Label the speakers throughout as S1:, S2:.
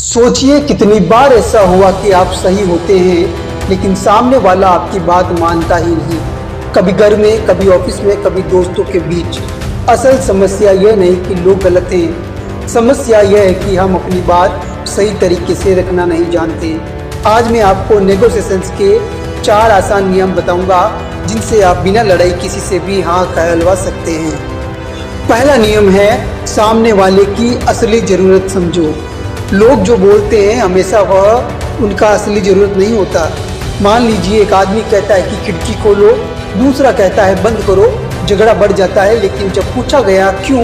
S1: सोचिए कितनी बार ऐसा हुआ कि आप सही होते हैं लेकिन सामने वाला आपकी बात मानता ही नहीं। कभी घर में, कभी ऑफिस में, कभी दोस्तों के बीच। असल समस्या यह नहीं कि लोग गलत हैं, समस्या यह है कि हम अपनी बात सही तरीके से रखना नहीं जानते। आज मैं आपको नेगोशिएशंस के 4 आसान नियम बताऊंगा जिनसे आप बिना लड़ाई किसी से भी हाँ कहलवा सकते हैं। पहला नियम है, सामने वाले की असली ज़रूरत समझो। लोग जो बोलते हैं हमेशा वह उनका असली ज़रूरत नहीं होता। मान लीजिए एक आदमी कहता है कि खिड़की खोलो, दूसरा कहता है बंद करो। झगड़ा बढ़ जाता है, लेकिन जब पूछा गया क्यों,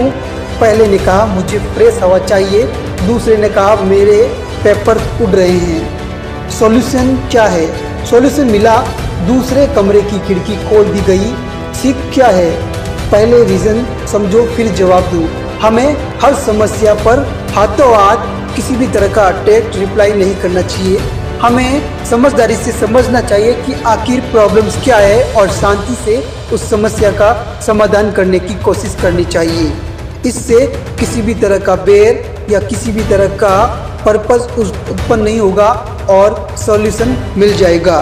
S1: पहले ने कहा मुझे फ्रेश हवा चाहिए, दूसरे ने कहा मेरे पेपर उड़ रहे हैं। सॉल्यूशन क्या है? सॉल्यूशन मिला, दूसरे कमरे की खिड़की खोल दी गई। सीख क्या है? पहले रीज़न समझो फिर जवाब दो। हमें हर समस्या पर हाथों हाथ किसी भी तरह का अटैक रिप्लाई नहीं करना चाहिए। हमें समझदारी से समझना चाहिए कि आखिर प्रॉब्लम्स क्या है और शांति से उस समस्या का समाधान करने की कोशिश करनी चाहिए। इससे किसी भी तरह का बैर या किसी भी तरह का पर्पस उत्पन्न नहीं होगा और सॉल्यूशन मिल जाएगा।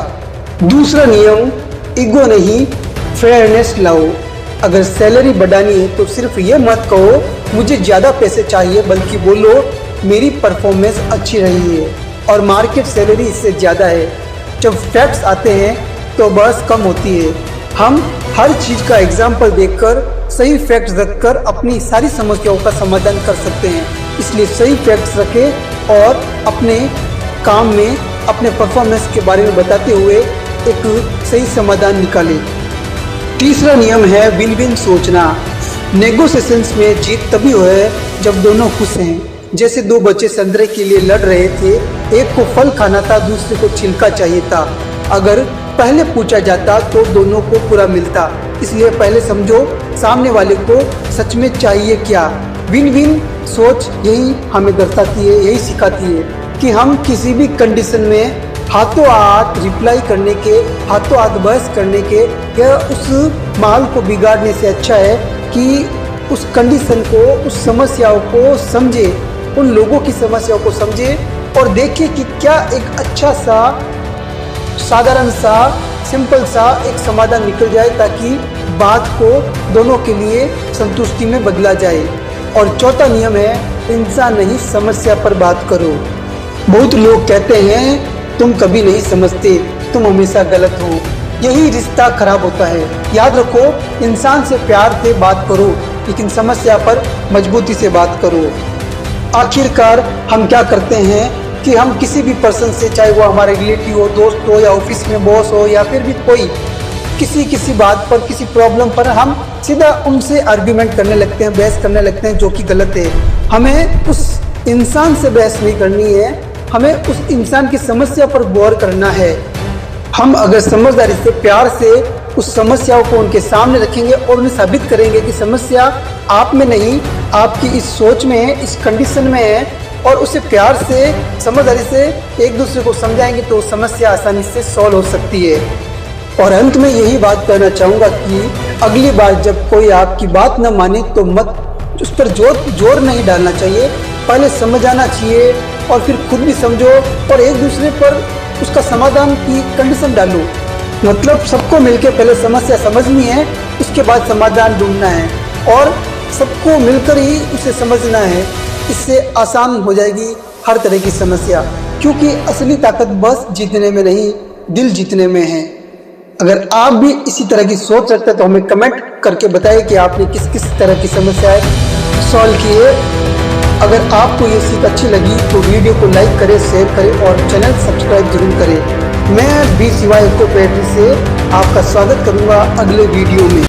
S1: दूसरा नियम, ईगो नहीं फेयरनेस लाओ। अगर सैलरी बढ़ानी है तो सिर्फ ये मत कहो मुझे ज़्यादा पैसे चाहिए, बल्कि बोलो मेरी परफॉर्मेंस अच्छी रही है और मार्केट सैलरी इससे ज़्यादा है। जब फैक्ट्स आते हैं तो बहस कम होती है। हम हर चीज़ का एग्जाम्पल देखकर, सही फैक्ट्स रखकर अपनी सारी समस्याओं का समाधान कर सकते हैं। इसलिए सही फैक्ट्स रखें और अपने काम में अपने परफॉर्मेंस के बारे में बताते हुए एक सही समाधान निकालें। तीसरा नियम है विन विन सोचना। नेगोशिएशंस में जीत तभी है जब दोनों खुश हैं। जैसे 2 बच्चे संतरे के लिए लड़ रहे थे, एक को फल खाना था, दूसरे को छिलका चाहिए था। अगर पहले पूछा जाता तो दोनों को पूरा मिलता। इसलिए पहले समझो सामने वाले को सच में चाहिए क्या। विन विन सोच यही हमें दर्शाती है, यही सिखाती है कि हम किसी भी कंडीशन में हाथों हाथ रिप्लाई करने के, हाथों हाथ बहस करने के या उस माहौल को बिगाड़ने से अच्छा है कि उस कंडीशन को, उस समस्याओं को समझे, उन लोगों की समस्याओं को समझे और देखें कि क्या एक अच्छा सा, साधारण सा, सिंपल सा एक समाधान निकल जाए, ताकि बात को दोनों के लिए संतुष्टि में बदला जाए। और चौथा नियम है, इंसान नहीं समस्या पर बात करो। बहुत लोग कहते हैं तुम कभी नहीं समझते, तुम हमेशा गलत हो। यही रिश्ता खराब होता है। याद रखो, इंसान से प्यार से बात करो, लेकिन समस्या पर मजबूती से बात करो। आखिरकार हम क्या करते हैं कि हम किसी भी पर्सन से, चाहे वो हमारे रिलेटिव हो, दोस्त हो या ऑफिस में बॉस हो या फिर भी कोई, किसी बात पर, किसी प्रॉब्लम पर हम सीधा उनसे आर्ग्यूमेंट करने लगते हैं, बहस करने लगते हैं, जो कि गलत है। हमें उस इंसान से बहस नहीं करनी है, हमें उस इंसान की समस्या पर गौर करना है। हम अगर समझदारी से, प्यार से उस समस्याओं को उनके सामने रखेंगे और उन्हें साबित करेंगे कि समस्या आप में नहीं, आपकी इस सोच में है, इस कंडीशन में है, और उसे प्यार से, समझदारी से एक दूसरे को समझाएंगे तो समस्या आसानी से सॉल्व हो सकती है। और अंत में यही बात कहना चाहूँगा कि अगली बार जब कोई आपकी बात न माने तो मत उस पर जोर नहीं डालना चाहिए। पहले समझाना चाहिए और फिर खुद भी समझो और एक दूसरे पर उसका समाधान की कंडीशन डालो। मतलब सबको मिलकर पहले समस्या समझनी है, उसके बाद समाधान ढूंढना है और सबको मिलकर ही उसे समझना है। इससे आसान हो जाएगी हर तरह की समस्या, क्योंकि असली ताकत बस जीतने में नहीं, दिल जीतने में है। अगर आप भी इसी तरह की सोच रखते हैं तो हमें कमेंट करके बताइए कि आपने किस किस तरह की समस्याएं सॉल्व की है। अगर आपको ये सीख अच्छी लगी तो वीडियो को लाइक करें, शेयर करें और चैनल सब्सक्राइब जरूर करें। मैं बी सिवाय को पैटरी से आपका स्वागत करूंगा अगले वीडियो में।